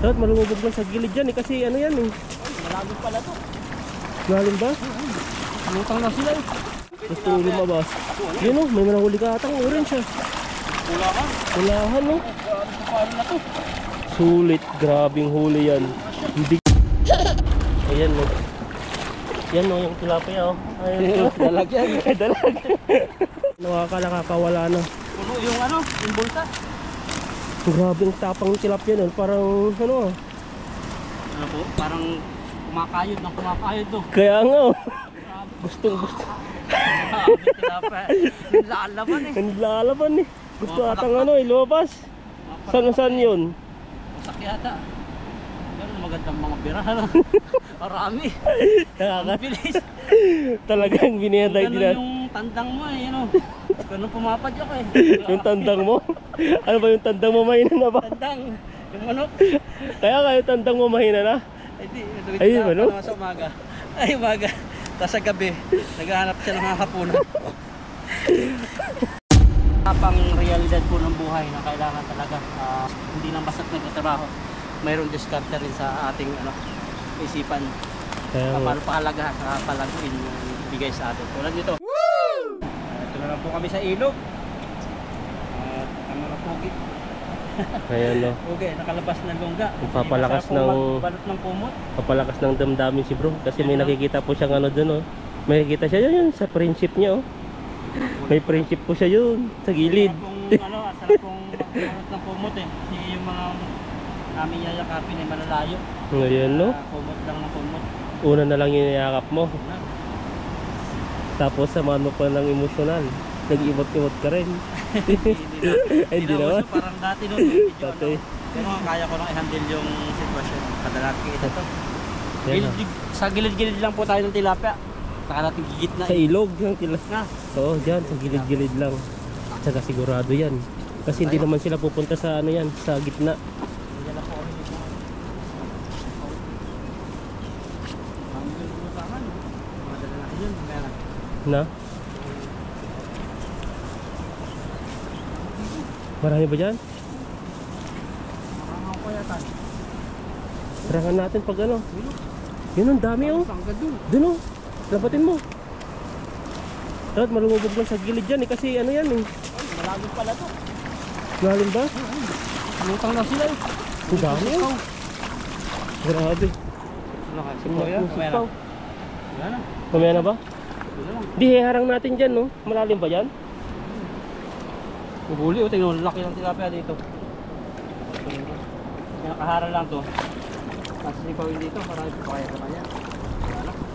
Dapat malumubog lang sa gilid yan eh, kasi ano yan eh. Malalim pala to. Malalim ba? Lutang na sila eh. Gusto yung lumabas. Yun oh, may manahuli ka atang orange ah. Kulahan. Kulahan oh. Paano na to? Sulit, grabing huli yan. Hindi. Ayan oh. Yan oh, yung tilapia oh. Ayan oh. Dalag yan. Dalag. Nakakawala na. Puno yung ano, yung bulsa. Grabing tapang ng tilapia nun. Parang ano ah. Ano po? Parang kumakayod ng kumakayod to. Kaya nga oh. Gustong gusto. Lalaban eh. Lalaban eh. Gusto atang ano eh, lumabas. Saan yun? Masak yata. Ganun magandang mga birahan. Marami. Bilis. Talagang binihatag nila. Ganun yung tandang mo eh, ano. Ganun pumapadyak eh. Yung tandang mo? Ano ba yung tandang mo, mahina na ba? Tandang. Yung manok. Kaya nga yung tandang mo mahina na? Ay, yung manok? Sa umaga. Ay, umaga. Tapos sa gabi, naghahanap siya ng hapunan. Pang realidad po ng buhay na kailangan talaga hindi lang basta nagtatrabaho, mayroong diskarte rin sa ating isipan. Paano pahalagahan sa palaguin yung bigay sa atin. Tulad nito. Ito na lang po kami sa ilog. At ang mga pogi. Ayan no. Okay, nakalabas ng longga. Papalakas ng balot ng kumot. Papalakas ng damdamin si bro kasi may nakikita po siyang ano doon oh. May nakikita siya yun sa friendship niya oh. May friendship po siya yun sa gilid. Sarap pong balot ng kumot eh. Kasi yung mga namin yayakapin ay malalayo. Ayan no. Kumot lang ng kumot. Una na lang yung niyakap mo. Tapos samahan mo pa ng emosyonal. Nag-imot-imot ka rin. Hindi naman. Parang dati nun. Dati. Pero kaya ko lang i-handle yung sitwasyon. Kadalaki ito to. Sa gilid-gilid lang po tayo ng tilapia. Saka natin gigit na. Sa ilog yung tilapia. Oo, dyan. Sa gilid-gilid lang. At saka sigurado yan. Kasi hindi naman sila pupunta sa ano yan, sa gitna. Na? Marami ba dyan? Marami ko yata. Serangan natin pag ano. Yun ang dami oh. Dun oh. Labatin mo. Dapat malumubog lang sa gilid yan eh. Kasi ano yan eh. Malalim pala to. Malalim ba? Lutang na sila eh. Ang dami oh. Grabe. Supaw. Mamaya na ba? Di harang natin dyan no. Malalim ba dyan? Bubuli o tingnan mo, laki ng tilapia dito. Nakaharang lang to. Tapos ipawin dito, marami pa kaya sa kanya.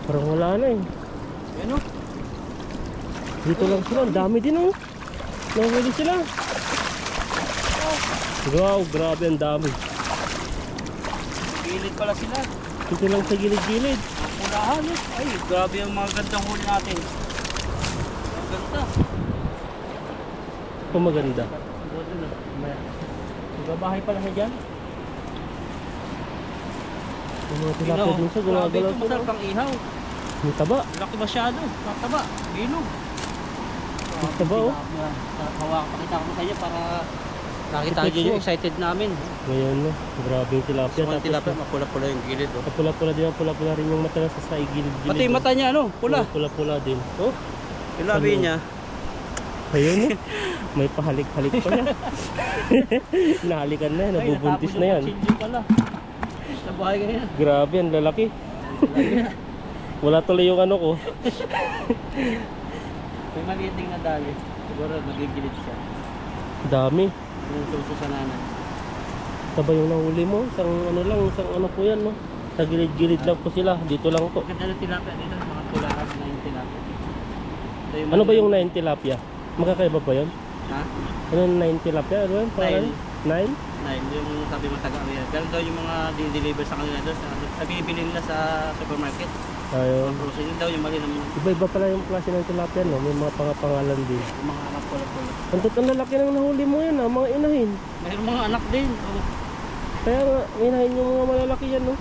Parang wala na eh. Yan o. Dito lang sila, ang dami din oh. Nahuli sila. Wow, grabe ang dami. Gilid pala sila. Dito lang sa gilid-gilid. Ang pulahan eh. Ay, grabe ang mga gandang huli natin. Ang ganda. Ito maganda. Magbabahay pala siya dyan. Yung mga tilapia din siya, gumagalaw ito, masarap ang ihaw. May taba. Laki masyado. Taba. Bilog. May taba oh. Pakita ko sa iyo para nakita nyo yung excited namin. Ngayon no, grabe yung tilapia. So, yung tilapia, mapula-pula yung gilid. Oh. Pula-pula din, pula-pula rin yung mata sa gilid-gilid. Pati yung mata niya, ano? Pula. Pula-pula din. Oh, yung labi niya. Ayun may pahalik-halik pa niya. Nahalikan na yan, nabubuntis na yan. Nabuhay ka yan. Grabe, ang lalaki. Wala tuloy yung ano ko. May maliit ding nadali. Siguro nagigilid siya. Dami. Yung suso sa nanay. Taba yung nahuli mo, isang ano po yan no. Sa gilid-gilid lang po sila, dito lang po. Ganda ng tilapia dito, mga tularan na yung tilapia. Ano ba yung 9 tilapia? Magkakaiba ba yun? Ha? Ano yung 9 tilapia? Ano yun? 9? 9, yung sabi mo taga-area. Pero daw yung mga dinideliver sa kanila doon, bibili nila sa supermarket. Ayun. Yun daw yung mali naman. Iba-iba pala yung klase ng tilapia no, may mga pangalan din. Yung mga anak pula-pula. Ang lalaki ng nahuli mo yan mga inahin. Mayroong mga anak din. Oh. Kaya nga, inahin yung mga malalaki yan no.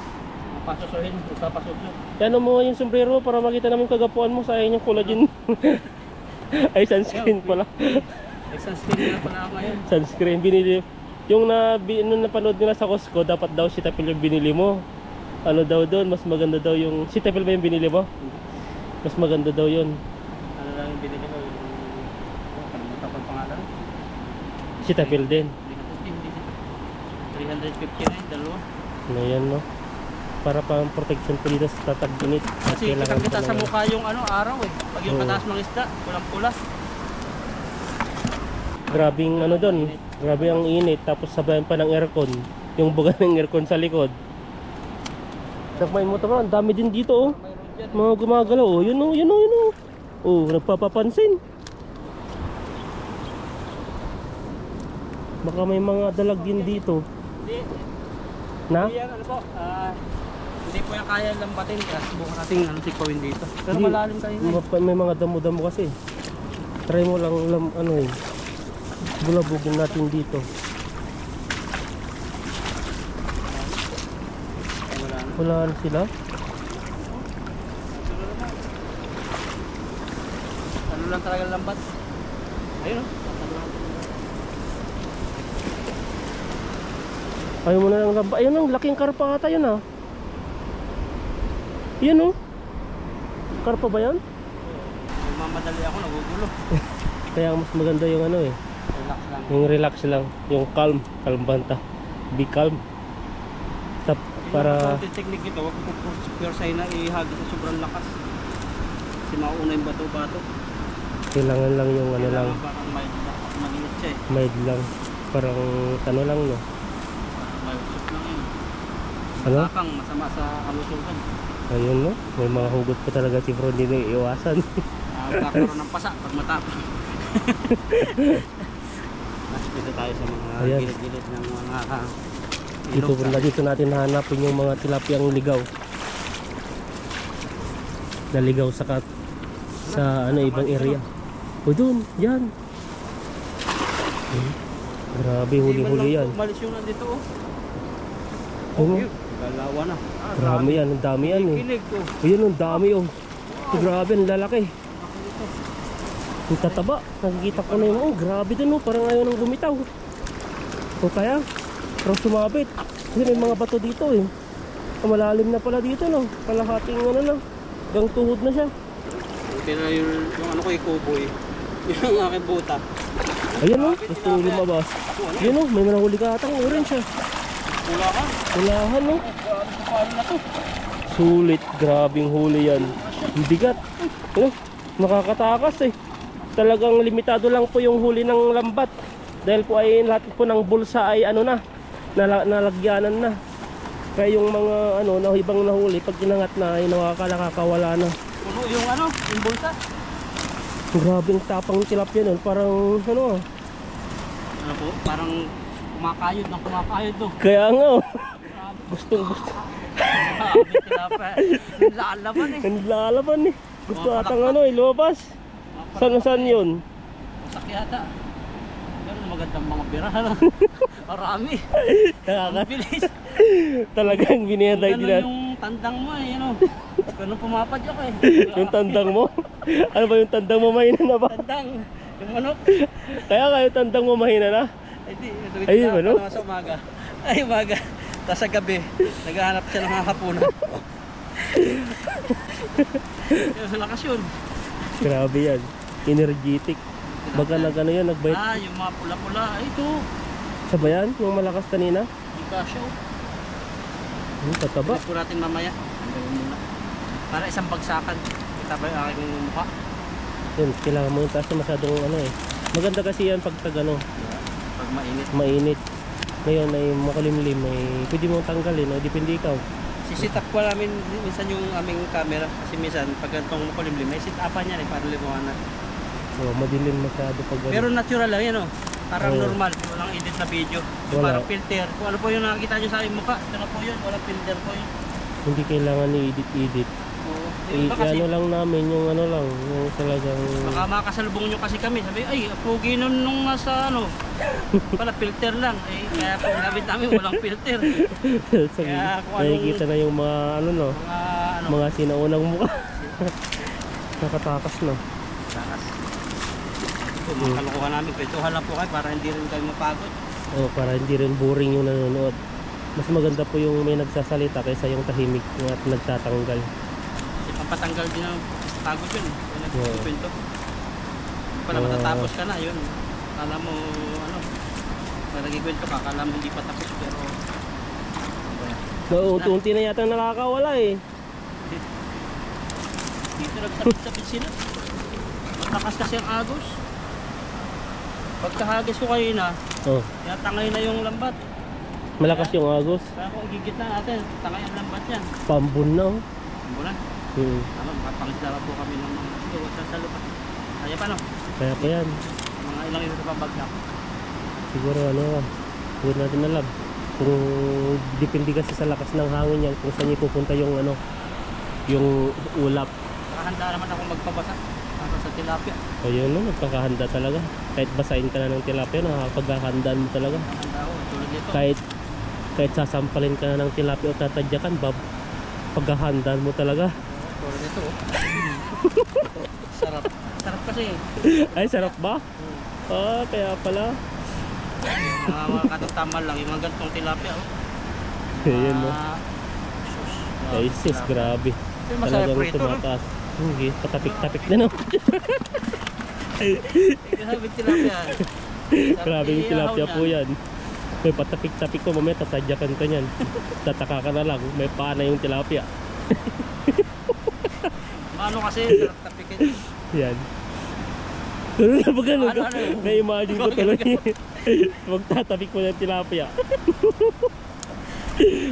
Pasosohin, ipapasosyo. Yan mo yung sombrero para makita namin kagapuan mo, sayang yung collagen. Ay, sunscreen pala. Sunscreen na pala ako ngayon. Sunscreen, binili. Yung nung napanood nila sa Costco, dapat daw Cetaphil yung binili mo. Ano daw doon, mas maganda daw yung Cetaphil ba yung binili mo? Mas maganda daw yun. Ano lang yung binili ko? Kalimutan ko ang pangalan. Cetaphil din. 350 na yun, dalawa. Ano yan, no? Para pang protection po dito sa tatag-init. Kasi kita sa mukha yung ano, araw eh. Pag yung kataas ng isda, pulang-pula. Grabing ano doon, grabe ang init. Tapos sabayan pa ng aircon. Yung buga ng aircon sa likod. Takmain mo ito ba? Ang dami din dito oh. Mga gumagalaw oh. Yun oh, yun oh, yun oh. Oh, nagpapapansin. Baka may mga dalag din dito. Hindi. Na? Hindi yan, ano po, hindi po yung kaya lambatin. Kaya subukan natin ano, sikawin dito. Pero Hindi. malalim kayo na. May mga damo-damo kasi. Try mo lang ano eh. Bulabugin natin dito. Wala na sila. Ano lang talaga lambat. Ayun o. Ayaw mo na lang lamba. Ayun ang laking karpa ata yun ah. Yun oh. Karpa ba yan? Mamadali ako, nagugulo. Kaya mas maganda yung ano eh. Relax lang. Yung relax lang. Yung calm. Calm banta. Be calm. Tap, para... Yung technique nito, huwag ko pure sign na ihagis sa sobrang lakas. Kasi mauna yung bato-bato. Kailangan lang yung ano lang. Parang maliit siya eh. Mild lang. Parang ano lang no. May usok lang yun. Ano? Matapang, masama sa kalusugan. Ayun no. May mga hugot pa talaga si Bro. Hindi na iiwasan. Kakaroon ng pasa pag matapang. Dito tayo sa mga Ayan. gilid-gilid ng mga Dito, dito natin hanapin yung mga tilapiyang ligaw. Naligaw sa ano ibang area. O doon, yan. Grabe, huli-huli yan. Umalis yung nandito oh. Oo. Galawa na. Grabe yan, ang dami yan eh. Kilig oh. O yun, ang dami oh. Grabe, ang lalaki. Ang tataba, nakikita ko na yung oh, grabe din oh, parang ayaw nang bumitaw. O kaya, parang sumabit. Kasi may mga bato dito eh. Malalim na pala dito no. Kalahating ano na, hanggang tuhod na siya. Buti na yung ano ko ikuboy. Yung aking buta. Ayan oh, gusto yung lumabas. Yun oh, may manahuli ka atang orange ah. Pulakan. Pulahan oh. Paano na to? Sulit, grabing huli yan. Ang bigat. Ano, nakakatakas eh. Talagang limitado lang po yung huli ng lambat. Dahil po ay lahat po ng bulsa ay ano na, nalagyanan na. Kaya yung mga ano na ibang nahuli pag inangat na ay nakakawala na. Puno yung ano, yung bulsa. Grabing tapang tilapia nun, parang ano ah. Ano po, parang kumakayod ng kumakayod to. Kaya nga oh. Gustong gusto. Grabe tilapia. Lalaban eh. Ang lalaban eh. Gusto atang ano eh, lumabas. Saan yun? Masak yata. Ganun magandang mga birahan. Marami. Ang bilis. Talagang biniyatay Ganun din. yung tandang mo eh, ano. Ganun pumapadyak eh. Yung tandang mo? Ano ba yung tandang mo, mahina na ba? Tandang. Yung manok. Kaya nga yung tandang mo mahina na? Ay, Ayun, ano? Sa umaga. Ay, umaga. Tapos sa gabi, naghahanap siya ng hapunan. Yung lakas yun. Grabe yan. Energetic. Baga nag ano yan, nagbite. Ah, yung mga pula-pula. Ay, ito. Sa bayan? Yung malakas kanina? Yung kasyo. Tataba. Pilit po natin mamaya. Hanggang muna. Para isang bagsakan. Kita ba yung aking mukha? Yun, kailangan mo yung taas na masyadong ano eh. Maganda kasi yan pag tag ano, Pag mainit. mainit. Ngayon ay makulimlim ay pwede mong tanggalin. Ay depende ikaw. Sisitak po namin minsan yung aming camera. Kasi minsan pag ganitong makulimlim, may sit-upan yan eh. Para limawanan. So, madilim masyado pag ano. Pero natural lang yan oh. Parang Oo. normal. Walang edit na video. Yung Wala. parang filter. Kung ano po yung nakikita nyo sa aking mukha. Ito na po yun. Walang filter po yun. Hindi kailangan i-edit. Oo. Yung iba kasi, Ano lang namin, yung ano lang, yung talagang... baka makasalubong nyo kasi kami. Sabi, ay, pogi nun nung nasa ano. Pala filter lang. Eh, kaya pag gamit namin walang filter. Sabi, Kaya kung anong- nakikita na yung mga ano no, Mga ano. mga sinaunang mukha. Nakatakas no. Takas. Ito, mga kalokohan namin. Kwentuhan lang po kayo para hindi rin kayo mapagod. Oh, para hindi rin boring yung nanonood. Mas maganda po yung may nagsasalita kaysa yung tahimik at nagtatanggal. Kasi pampatanggal din ang pagod yun. Kung Oo. nagkikwento. Pala matatapos ka na yun. Kala mo ano, pag nagkikwento ka, kala mo hindi pa tapos pero Unti-unti na yata nakakawala eh. dito nagsapit-sapit sila. Matakas kasi ang agos. Pagkahagis ko kayo na, Oh, tangay na yung lambat. malakas yung agos. Kaya kung gigit na natin, tangay ang lambat yan. Pambun na oh. Bulan. Tama, makapangislara po kami ng mga iwas sa lupa. Kaya pa no? Kaya pa yan. Mga ilang ito pa bagsak. Siguro ano, huwag natin alam. Kung depende kasi sa lakas ng hangin yan, kung saan niyo pupunta yung ano, yung ulap. Nakahanda naman ako magpabasa para sa tilapia. O yun no, nagkakahanda talaga. Kahit basahin ka na ng tilapia, nakakapaghahandaan mo talaga. Nakahanda ako, tulad nito. Kahit sasampalin ka na ng tilapia o tatadyakan, paghahandaan mo talaga. Tulad nito. Sarap. Sarap kasi. Ay, sarap ba? Ah, kaya pala. Mga katatamal lang, yung mga gantong tilapia. Ayun no. Sus. Ay, sis, grabe. Ito yung masarap Talagang prito, no? tumataas. Hindi, patapik-tapik na no. Grabe tilapia. Grabe yung tilapia po yan. May patapik-tapik ko, mamaya tatadyakan ka niyan. Tataka ka na lang, may paana yung tilapia. Ano kasi, sarap tapikin. Yan. Pero na ba ganun? Ano? Na-imagine ko tuloy. Magtatapik mo ng tilapia.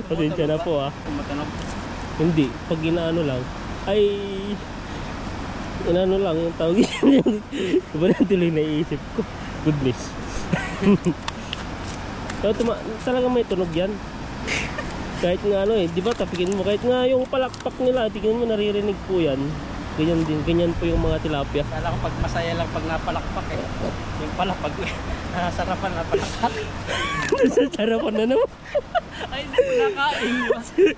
Pasensya na po ah. Matanog. Hindi, pag inaano lang, ay inaano lang yung tawag yun. Diba na tuloy naiisip ko. Goodness. Pero talagang may tunog yan. Kahit nga ano eh, di ba tapikin mo, kahit nga yung palakpak nila, tingnan mo naririnig po yan. Ganyan din, ganyan po yung mga tilapia. Kala ko pag masaya lang pag napalakpak eh. Yung pala pag nasarapan napalakpak. Nasasarapan na naman. Ay, hindi ko nakain.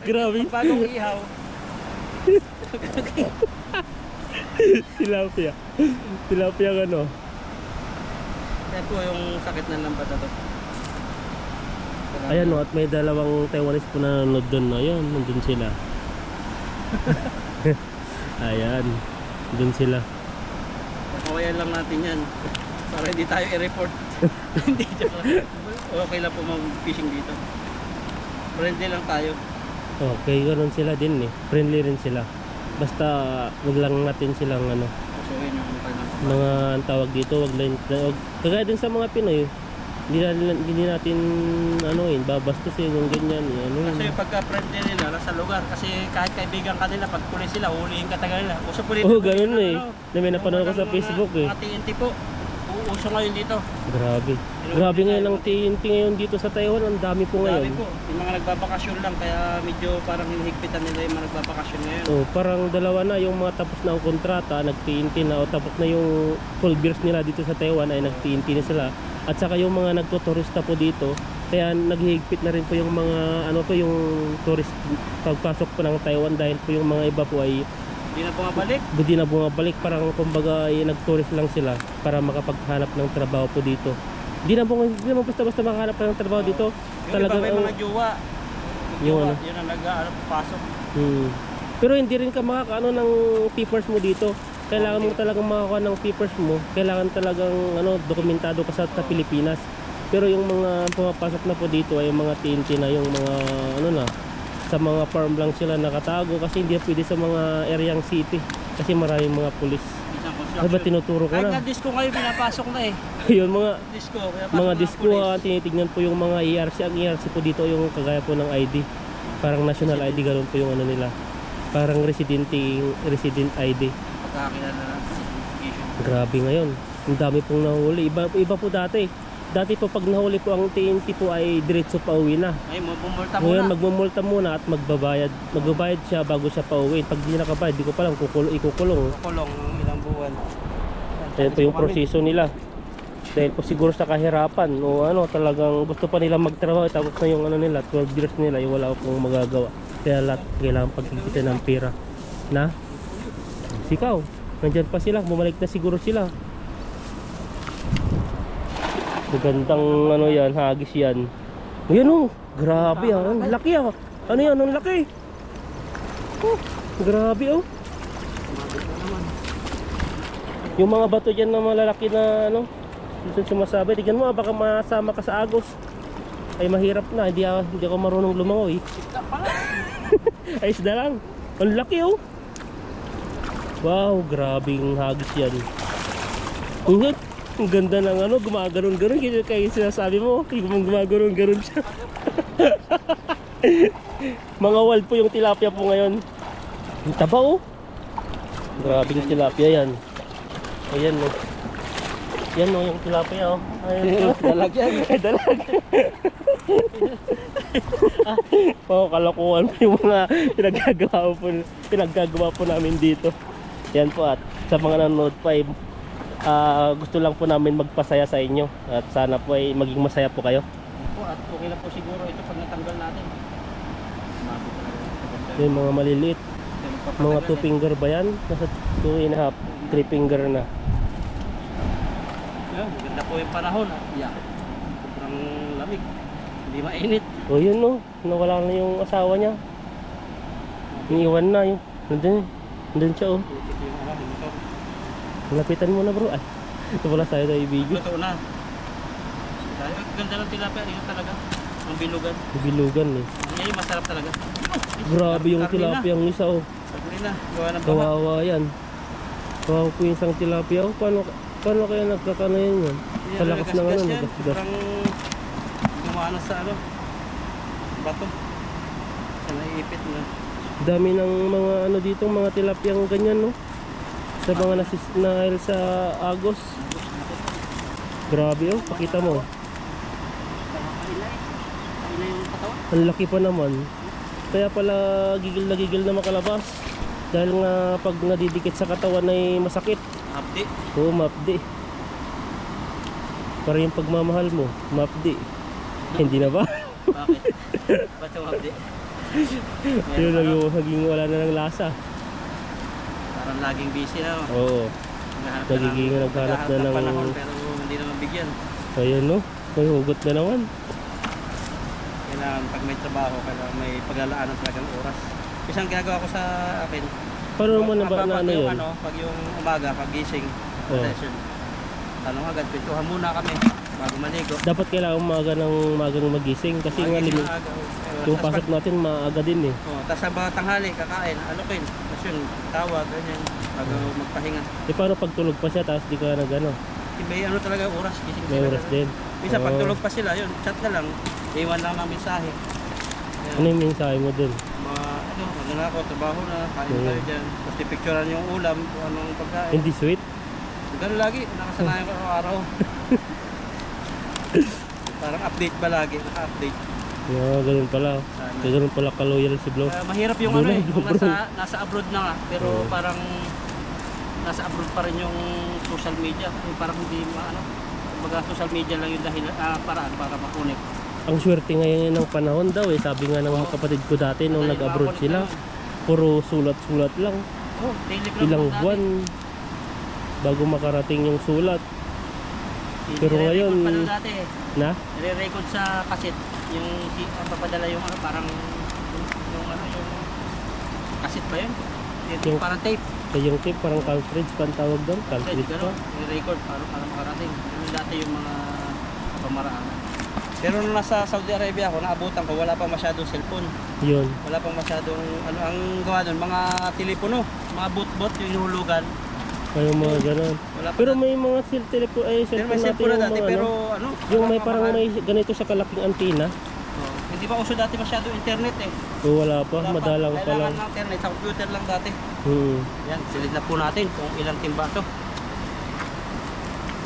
Grabe. Bagong ihaw. Tilapia. Tilapia ano. Kaya po yung sakit ng lambat na to. Ayan o, at may dalawang Taiwanese po na nanonood doon. Ayan, nandun sila. Ayan, doon sila. Kawayan lang natin yan. Para hindi tayo i-report. Hindi joke lang. Okay lang po mag-fishing dito. Friendly lang tayo. Okay, ganoon sila din eh. Friendly rin sila. Basta wag lang natin silang ano, Pusuin yung kanilang mga ang tawag dito, kagaya din sa mga Pinoy. Hindi natin ano yun, babastusin yung ganyan, ano yun. Kasi yung pagka-friendly nila nasa lugar. Kasi kahit kaibigan ka nila, pag pulis sila, huliin ka tagal nila. Uso pulis. Oh, ganun eh. Na may napanood ko sa Facebook eh. Mga TNT po. Uso ngayon dito. Grabe. Grabe ngayon ang TNT ngayon dito sa Taiwan. Ang dami po Dami ngayon. po. Yung mga nagbabakasyon lang, kaya medyo parang hinihigpitan nila yung mga nagbabakasyon ngayon. Oh, parang dalawa na yung mga tapos na ang kontrata, nag-TNT na o tapos na yung full beers nila dito sa Taiwan ay nag-TNT na sila. At saka yung mga nagtuturista po dito, kaya naghihigpit na rin po yung mga ano po yung tourist pagpasok po ng Taiwan dahil po yung mga iba po ay Hindi na bumabalik. hindi na bumabalik, parang kumbaga ay nag-tourist lang sila para makapaghanap ng trabaho po dito. Hindi naman basta-basta makahanap ng trabaho dito. Yung Talagang iba may mga jowa. Yung ano? Yun ang pasok. Pero hindi rin ka makakaano ng papers mo dito. Kailangan mo talagang makakuha ng papers mo. Kailangan talagang ano, dokumentado ka sa Pilipinas. Pero yung mga pumapasok na po dito ay yung mga TNT na, yung mga ano na, sa mga farm lang sila nakatago kasi hindi pwede sa mga areang city kasi maraming mga pulis. Isang Ay ba construction. tinuturo ko Kahit na? nga disco kayo, pinapasok na eh. Yun mga Disco. Kaya pasok mga ng disco pulis. tinitignan po yung mga ERC. Ang ERC po dito yung kagaya po ng ID. Parang national ID, ganoon po yung ano nila. Parang resident ID. Pagkakilala na certification. Grabe ngayon. Ang dami pong nahuli. Iba po dati. Dati po pag nahuli po ang TNT po ay diretso pa uwi na. Ay, bumulta Ngayon muna. magmumulta muna at magbabayad. Magbabayad siya bago siya pa uwi. Pag di nakabayad, di ko pa lang ikukulong. Kulong ilang buwan. Ayan po yung proseso nila. Dahil po siguro sa kahirapan o ano, talagang gusto pa nila magtrabaho tapos na yung ano nila, 12 years nila, yung wala pong magagawa. Kaya lahat kailangan pagkikita ng pera. Na? Sikaw, nandyan pa sila, bumalik na siguro sila. Magandang ano yan, hagis yan. Ayan oh, grabe ah, ang laki ah. Ano yan, ang laki. Oh, grabe oh. Yung mga bato dyan na malalaki na ano, dito sumasabi, tignan mo baka masama ka sa agos. Ay mahirap na, hindi ako marunong lumangoy. Ay isda lang, ang laki oh. Wow, grabing hagis yan. Ang ganda ng ano, gumagaron-garon. Kaya sinasabi mo, gumagaron-garon siya. Mga wild po yung tilapia po ngayon. Ang taba oh. Grabing tilapia yan. Ayan oh. Yan oh, yung tilapia oh. Ayan oh. Dalag yan. Dalag. Oh, kalokohan po yung mga pinaggagawa po namin dito. Yan po, at sa mga nanonood pa gusto lang po namin magpasaya sa inyo at sana po ay maging masaya po kayo. Po, at okay lang po siguro ito pag natanggal natin. Yung mga maliliit, mga 2 finger ba yan? Nasa 2.5, 3 finger na. Yan, ganda po yung panahon. Yeah. Sobrang lamig. Hindi mainit. O yun no, nawala na yung asawa niya. Iniwan na yung, nandun siya oh. Lapitan mo na bro. Ay, ito pala tayo tayo ibigay. Totoo na. Ganda ng tilapia dito talaga. Ang bilugan. Bilugan eh. Yan yung masarap talaga. Grabe yung tilapia ang isa oh. Sagli na. Gawa ng baha. Kawawa yan. Kawawa po yung isang tilapia oh. Paano kaya nagkakano yan? Sa lakas ng ano, nagkasigas. Parang gumana sa ano, bato. Sa naiipit na. Dami ng mga ano dito, mga tilapiyang ganyan no. Sa mga nasisnail sa agos. Grabe oh, pakita mo. Kailay yung katawan. Ang laki pa naman. Kaya pala gigil na makalabas. Dahil nga pag nadidikit sa katawan ay masakit. Abdi. Oo, mapdi. Para yung pagmamahal mo, mapdi. Hindi na ba? Bakit? Ba't yung abdi? Yun, naging wala na ng lasa. Parang laging busy na. Oo. Nagiging naghanap na ng panahon pero hindi naman bigyan. Ayun no, may hugot na naman. Kailangan pag may trabaho, kailangan may paglalaanan talagang oras. Isang ginagawa ko sa akin. Paano mo na ba na ano yun? Pag yung umaga, pag gising, session. Tanong agad, pintuhan muna kami bago maligo. Dapat kailangan magang magising kasi nga limit. Yung pasok natin maaga din eh. Tapos sa tanghali, kakain, alukin. Tapos yun, tawag, ganyan, bago magpahinga. Eh paano pag tulog pa siya tapos di ka na gano? May ano talaga oras, gising May sila. oras din. Minsan pag tulog pa sila, yun, chat na lang. Iwan lang ng mensahe. Ano yung mensahe mo dun? Mga ano, ano na ako, trabaho na, kain na kayo dyan. Tapos pipicturean yung ulam, kung anong pagkain. Hindi sweet? Ganun lagi, nakasanayan ko araw-araw. Parang update ba lagi, naka-update. Ganun pala. Ganun pala ka-loyal si Blo. Mahirap yung ano eh, yung nasa abroad na nga, pero parang nasa abroad pa rin yung social media. Yung parang hindi baga social media lang yung dahil paraan para makunik. Ang swerte ngayon ng panahon daw eh. Sabi nga ng mga kapatid ko dati nung nag-abroad sila, puro sulat-sulat lang. Ilang buwan bago makarating yung sulat. Pero ngayon na nire-record sa cassette yung papadala yung ano parang yung cassette ba yun? Yung parang tape. Yung tape parang cartridge pa ang tawag doon, cartridge pa. Nire-record para makarating. Yung dati yung mga pamaraanan. Pero nung nasa Saudi Arabia ako, naabutan ko, wala pang masyadong cellphone. Yun. Wala pang masyadong ano ang gawa doon, mga telepono, mga boot-boot yung hinulugan. Ay, mga ganun. Pero may mga telephone ay cellphone natin yung dati, mga pero ano, yung may parang may ganito sa kalaking antena. Hindi pa uso dati masyado internet eh. O wala pa, madalang pa lang. Kailangan ng internet, sa computer lang dati. Yan, silid na po natin kung ilang timba to.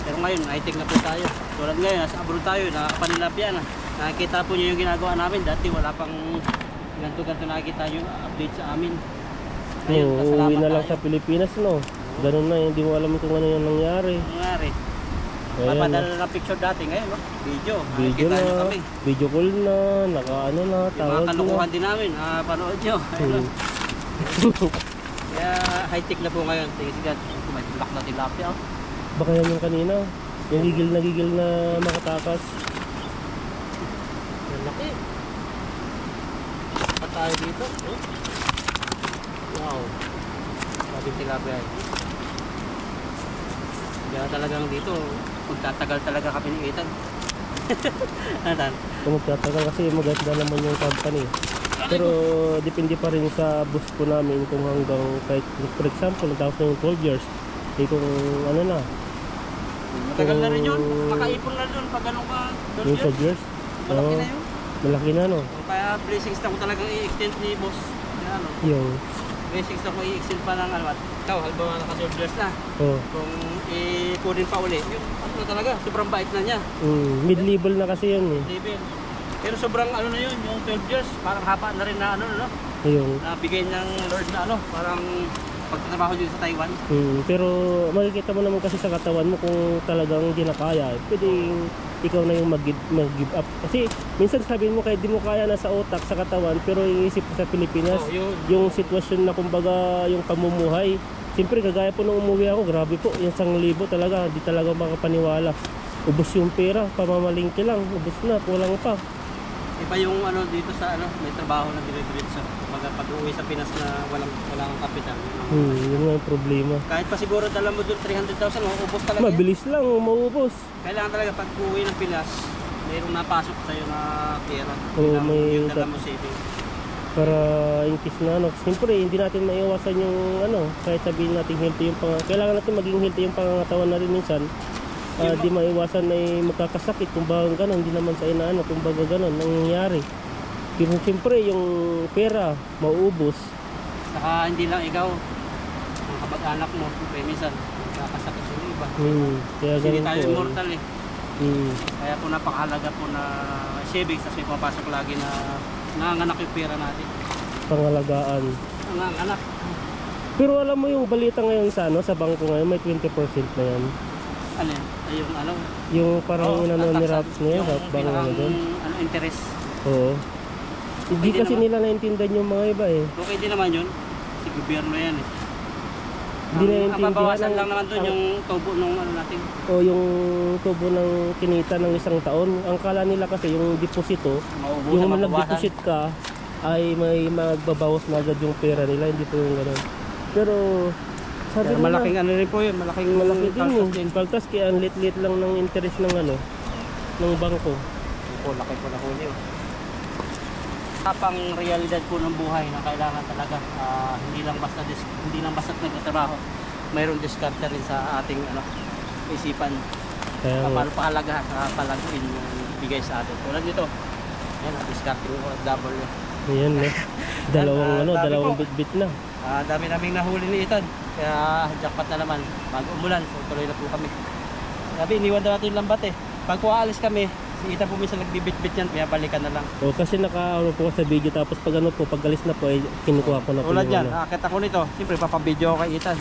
Pero ngayon, high-tech na po tayo. Tulad ngayon, nasa abroad tayo, nakakapanilapya na. Nakikita po nyo yung ginagawa namin. Dati wala pang ganto-ganto nakikita nyo update sa amin. Ngayon, uuwi na lang sa Pilipinas no. Ganun na, hindi mo alam kung ano yung nangyari. Nangyari. Papadala na picture dati ngayon, no? Video. Video na, kami. Video call na, naka-ano na, tawag na. Yung mga kalukuhan din namin, panood nyo. Kaya high-tech na po ngayon. Sige, may tulak na tilapia. Baka yan yung kanina. Nagigil na makatakas. Laki. Pa tayo dito. Oh. Wow. Sabing tilapia eh. Kaya talagang dito, magtatagal talaga kami ni Ethan. Ano? Kung magtatagal kasi maganda naman yung company. Pero depende pa rin sa bus po namin kung hanggang kahit for example natapos na yung 12 years eh kung ano na Matagal na rin yun. Makaipon na doon pag ganun ka. yung 12 years Malaki oo, na yun. malaki na no Kaya blessings na ko talagang i-extend ni boss. Ano? yung Blessings na ko i-extend pa ng ano. Ikaw, halimbawa naka-12 years na. oh, Kung ipunin pa uli, yun ano na talaga. Sobrang bait na niya. mid-level na kasi yun eh Level. Pero sobrang ano na yun, yung 12 years, parang haba na rin na ano, no? yung Nabigay ng Lord na ano, parang pagtatrabaho dito sa Taiwan. pero makikita mo naman kasi sa katawan mo kung talagang hindi na kaya pwedeng ikaw na yung mag-give up kasi minsan sabihin mo kahit di mo kaya na sa utak sa katawan pero yung isip mo sa Pilipinas Oh, yun. yung sitwasyon na kumbaga yung pamumuhay siyempre kagaya po nung umuwi ako grabe po yung 1,000 talaga di talaga makapaniwala ubos yung pera pamamalingki lang ubos na kulang pa Iba yung ano dito sa ano, may trabaho na dire-diretso. Pag-uwi sa Pinas na walang kapital. yun nga yung problema Kahit pa siguro dala mo doon 300,000, maubos talaga. Yan. mabilis lang maubos Kailangan talaga pag uwi ng Pinas, mayroong napasok sa'yo na pera. Oo, Yun ang- may yung dala mo saving. para in case na ano siyempre hindi natin maiwasan yung ano kahit sabihin natin healthy yung kailangan natin maging healthy yung pangangatawan na rin minsan di maiwasan na magkakasakit kung bagang gano'n hindi naman sa inaano kung baga gano'n nangyayari pero siyempre yung pera mauubos Saka hindi lang ikaw, ang kapag-anak mo, minsan nakakasakit yung iba. kaya Kasi hindi ganun tayo po immortal eh. Kaya po napakahalaga po na savings kasi may pumapasok lagi na nanganganak yung pera natin. pangalagaan Nanganganak. pero alam mo yung balita ngayon sa ano sa bangko ngayon may 20% na yan Alin? Ay yung ano? yung parang inano ni Raps na yun yung Rap bang ano doon ano, interest. oo hindi Okay kasi naman. nila naintindihan yung mga iba eh Okay din naman yun. Si gobyerno yan eh. Hindi Ang naiintindihan babawasan ang- lang naman doon yung tubo nung ano natin. o yung tubo ng kinita ng isang taon ang kala nila kasi yung deposito Maubusan, yung mabawasan. nag-deposit ka ay may magbabawas na agad yung pera nila hindi po yung gano'n pero sabi Pero nila malaking ano rin po yun. Malaking malaki din kalsas eh pagkas kaya ang lit-lit lang ng interest ng ano ng bangko Po, laki po na huli oh. Pang realidad po ng buhay na kailangan talaga hindi lang basta nagtatrabaho, mayroong diskarte rin sa ating ano isipan. kaya nga, Paano pahalagahan sa palaguin yung bigay sa atin. Tulad nito. Yan, diskarte ko double. ayan eh dalawang Yan, ano dami dalawang po. bitbit na Dami naming nahuli ni Ethan. Kaya jackpot na naman. Bago umulan, so tuloy na po kami. Sabi, iniwan na natin yung lambat eh. Pag aalis kami, si Ethan po minsan nagbibit-bit yan, kaya balikan na lang. o kasi naka-ano po sa video tapos pag ano po pag alis na po ay kinukuha ko na po Tulad yung yan, ano nakakita ko nito. Siyempre, papabideo ko kay Ethan.